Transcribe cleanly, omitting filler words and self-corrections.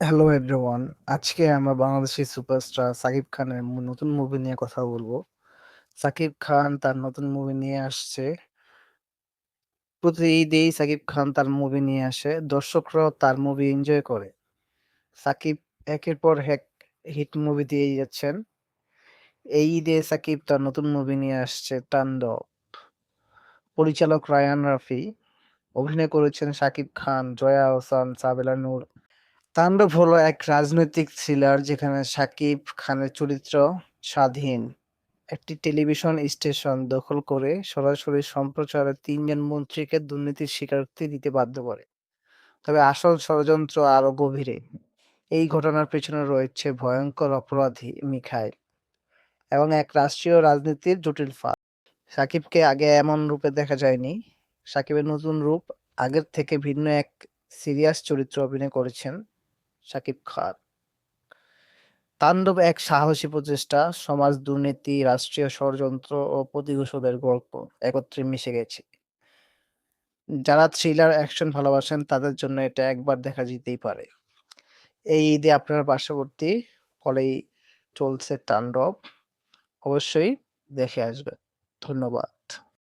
Hello everyone. আজকে আমরা Bangladeshi superstar Shakib খানের নতুন মুভি নিয়ে কথা বলবো। সাকিব খান তার নতুন মুভি নিয়ে আসছে। প্রতি ঈদেই সাকিব খান তার মুভি নিয়ে আসে। দর্শকরাও তার মুভি এনজয় করে। সাকিব একের পর এক হিট মুভি দিয়ে যাচ্ছেন। এই ঈদে সাকিব তার নতুন মুভি নিয়ে আসছে তাণ্ডব। পরিচালক রায়ান রাফি, অভিনয় করেছেন শাকিব খান, জয়া আহসান, সাবেলা নূর। তাণ্ডব হলো এক রাজনৈতিক থ্রিলার যেখানে শাকিব খানের চরিত্র স্বাধীন একটি টেলিভিশন স্টেশন দখল করে সরাসরি সম্প্রচারে তিনজন মন্ত্রীকে দুর্নীতির স্বীকারোক্তি দিতে বাধ্য করে। তবে আসল ষড়যন্ত্র আরো গভীরে। এই ঘটনার পেছনে রয়েছে ভয়ঙ্কর অপরাধী মিখাইল এবং এক রাষ্ট্রীয় রাজনীতির জটিল ফাঁদ। সাকিবকে আগে এমন রূপে দেখা যায়নি। সাকিবের নতুন রূপ, আগের থেকে ভিন্ন এক সিরিয়াস চরিত্র অভিনয় করেছেন শাকিব খান। তাণ্ডব এক সাহসী প্রচেষ্টা, সমাজ দুর্নীতি, রাষ্ট্রীয় ষড়যন্ত্র ও প্রতিশোধের গল্প একত্রে মিশে গেছে। যারা থ্রিলার অ্যাকশন ভালোবাসেন তাদের জন্য এটা একবার দেখা যেতেই পারে। এই ঈদে আপনার পার্শ্ববর্তী হলেই চলছে তাণ্ডব, অবশ্যই দেখে আসবেন। ধন্যবাদ।